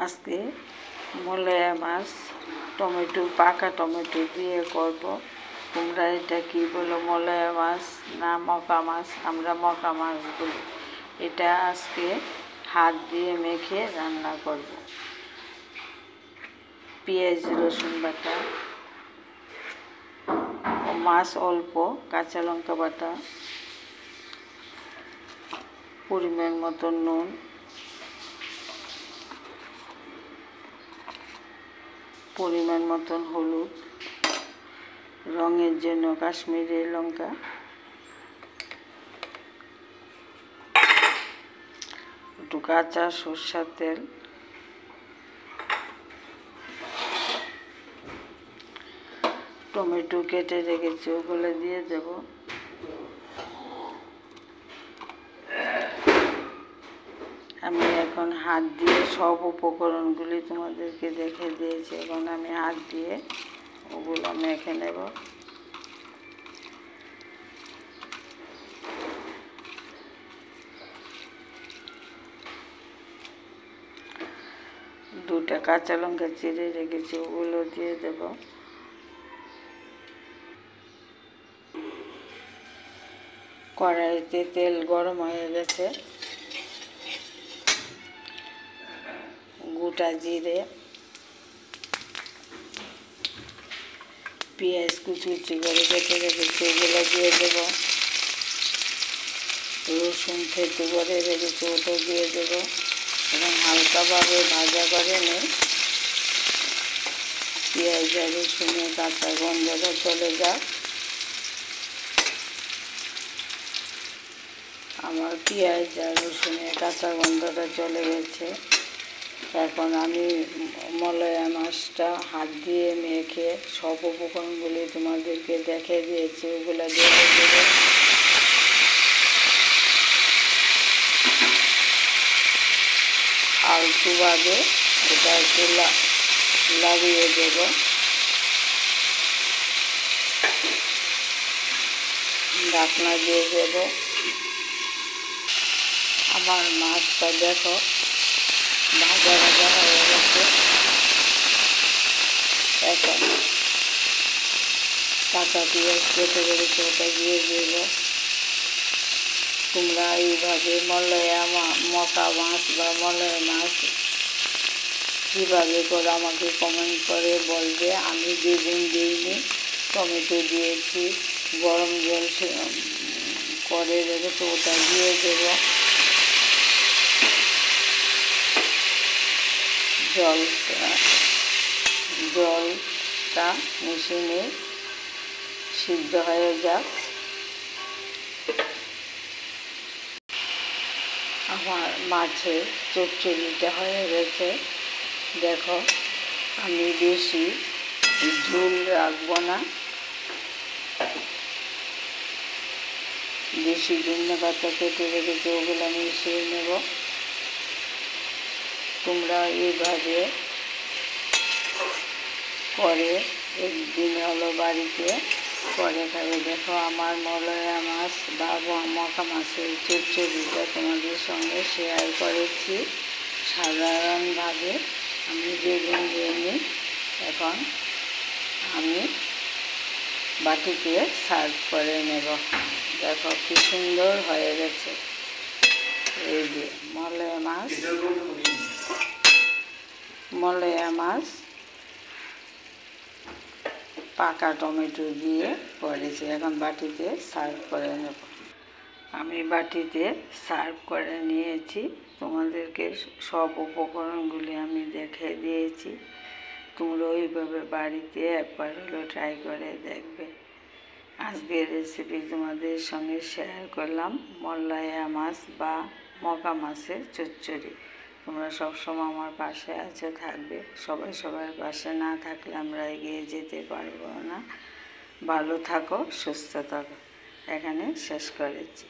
আজকে মলয়া মাছ টমেটো, পাকা টমেটো দিয়ে করব। তোমরা এটা কি বলো, মলয়া মাছ না মকা মাছ? আমরা মকা মাছ বলি। এটা আজকে হাত দিয়ে মেখে রান্না করব। পেঁয়াজ রসুন বাটা, মাছ অল্প, কাঁচা লঙ্কা বাটা, পরিমাণ মতো নুন, পরিমাণ মতন হলুদ, রঙের জন্য কাশ্মীরি লঙ্কা, একটু কাঁচা সরষের তেল, টমেটো কেটে রেখেছি ওগুলো দিয়ে দেব। আমি এখন হাত দিয়ে সব উপকরণগুলি তোমাদেরকে দেখে দিয়েছি। এখন আমি হাত দিয়ে ওগুলো মেখে নেব। দুটা কাঁচা লঙ্কা চিড়ে রেখেছি ওগুলো দিয়ে দেব। কড়াইতে তেল গরম হয়ে গেছে, গোটা জিরে, পেঁয়াজ কুচি কুচি করে কেটে রেখেছি ওগুলো দিয়ে দেব। রসুন থেতু করে রেখেছি ওটা দিয়ে দেব এবং হালকাভাবে ভাজা করে নিই। পেঁয়াজ আর রসুনের কাঁচা গন্ধটা চলে যাক। আমার পেঁয়াজ আর রসুনের কাঁচা গন্ধটা চলে গেছে। এখন আমি মলয়া মাছটা হাত দিয়ে মেখে সব উপকরণগুলি তোমাদেরকে দেখে দিয়েছি ওগুলো দিয়ে দেবো। আলতুভাবে এটা একটু লাগিয়ে দেব। ঢাকনা দিয়ে দেব। আমার মাছটা দেখো ভাজা ভাজা হয়ে গেছে। এখন কাঁচা পেঁয়াজ কেটে রেখেছি ওটা দিয়ে দেব। তোমরা এইভাবে মকা মাছ বা মলয়া মাছ কীভাবে করে আমাকে কমেন্ট করে বলবে। আমি বেগুন দিইনি, টমেটো দিয়েছি, গরম জল করে রেখেছি ওটা দিয়ে দেব। জলটা মেশিনে সিদ্ধ হয়ে যাক। আমার মাছের চচ্চড়িটা হয়ে গেছে। দেখো, আমি বেশি ঝোল রাখবো না, বেশি ধনে পাতা কেটে রেখেছি ওগুলো মিশিয়ে নেব। তোমরা এইভাবে করে একদিন হলো বাড়িতে করে খাবে। দেখো, আমার মলয়া মাছ বা মকা মাছের চচ্চড়িটা তোমাদের সঙ্গে শেয়ার করেছি। সাধারণভাবে আমি বেগুন দিয়ে নিই। এখন আমি বাটিতে সার্ভ করে নেব। দেখো কি সুন্দর হয়ে গেছে। এই যে মলয়া মাছ পাকা টমেটো দিয়ে করেছি। এখন বাটিতে সার্ভ করে নেব। আমি বাটিতে সার্ভ করে নিয়েছি। তোমাদেরকে সব উপকরণগুলি আমি দেখে দিয়েছি। তোমরা ওইভাবে বাড়িতে একবার হলো ট্রাই করে দেখবে। আজকের রেসিপি তোমাদের সঙ্গে শেয়ার করলাম মলয়া মাছ বা মকা মাছের চচ্চড়ি। তোমরা সবসময় আমার পাশে আছো, থাকবে। সবার পাশে না থাকলে আমরা এগিয়ে যেতে পারবো না। ভালো থাকো, সুস্থ থাকো। এখানে শেষ করেছি।